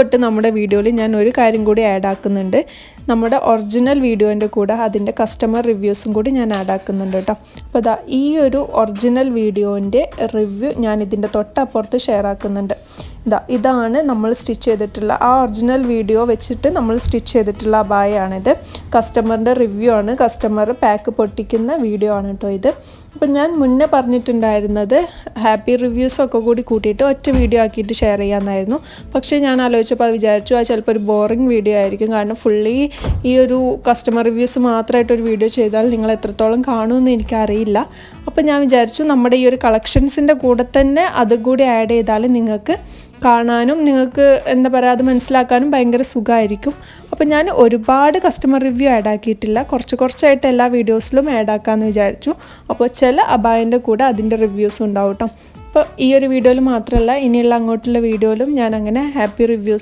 തൊട്ട് നമ്മുടെ വീഡിയോയിൽ ഞാൻ ഒരു കാര്യം കൂടി ആഡ് ആക്കുന്നുണ്ട്. നമ്മുടെ ഒറിജിനൽ വീഡിയോൻ്റെ കൂടെ അതിൻ്റെ കസ്റ്റമർ റിവ്യൂസും കൂടി ഞാൻ ആഡ് ആക്കുന്നുണ്ട് കേട്ടോ. അപ്പോൾ ഈ ഒരു ഒറിജിനൽ വീഡിയോൻ്റെ റിവ്യൂ ഞാൻ ഇതിൻ്റെ തൊട്ടപ്പുറത്ത് ഷെയർ ആക്കുന്നുണ്ട്. ഇതാണ് നമ്മൾ സ്റ്റിച്ച് ചെയ്തിട്ടുള്ള ആ ഒറിജിനൽ വീഡിയോ വെച്ചിട്ട് നമ്മൾ സ്റ്റിച്ച് ചെയ്തിട്ടുള്ള അബായയാണിത്. കസ്റ്റമറിൻ്റെ റിവ്യൂ ആണ്, കസ്റ്റമർ പാക്ക് പൊട്ടിക്കുന്ന വീഡിയോ ആണ് കേട്ടോ ഇത്. അപ്പം ഞാൻ മുന്നേ പറഞ്ഞിട്ടുണ്ടായിരുന്നത് ഹാപ്പി റിവ്യൂസൊക്കെ കൂടി കൂട്ടിയിട്ട് ഒറ്റ വീഡിയോ ആക്കിയിട്ട് ഷെയർ ചെയ്യാമെന്നായിരുന്നു. പക്ഷേ ഞാൻ ആലോചിച്ചപ്പോൾ അത് വിചാരിച്ചു അത് ചിലപ്പോൾ ഒരു ബോറിംഗ് വീഡിയോ ആയിരിക്കും. കാരണം ഫുള്ളി ഈ ഒരു കസ്റ്റമർ റിവ്യൂസ് മാത്രമായിട്ടൊരു വീഡിയോ ചെയ്താൽ നിങ്ങൾ എത്രത്തോളം കാണുമെന്ന് എനിക്കറിയില്ല. അപ്പോൾ ഞാൻ വിചാരിച്ചു നമ്മുടെ ഈ ഒരു കളക്ഷൻസിൻ്റെ കൂടെ തന്നെ അതും കൂടി ആഡ് ചെയ്താൽ നിങ്ങൾക്ക് കാണാനും നിങ്ങൾക്ക് എന്താ പറയുക അത് മനസ്സിലാക്കാനും ഭയങ്കര സുഖമായിരിക്കും. അപ്പോൾ ഞാൻ ഒരുപാട് കസ്റ്റമർ റിവ്യൂ ആഡ് ആക്കിയിട്ടില്ല, കുറച്ചായിട്ട് എല്ലാ വീഡിയോസിലും ആഡ് ആക്കാമെന്ന് വിചാരിച്ചു. അപ്പോൾ ചില അബായൻ്റെ കൂടെ അതിൻ്റെ റിവ്യൂസും ഉണ്ടാവും കേട്ടോ. അപ്പോൾ ഈ ഒരു വീഡിയോയിൽ മാത്രമല്ല ഇനിയുള്ള അങ്ങോട്ടുള്ള വീഡിയോയിലും ഞാൻ അങ്ങനെ ഹാപ്പി റിവ്യൂസ്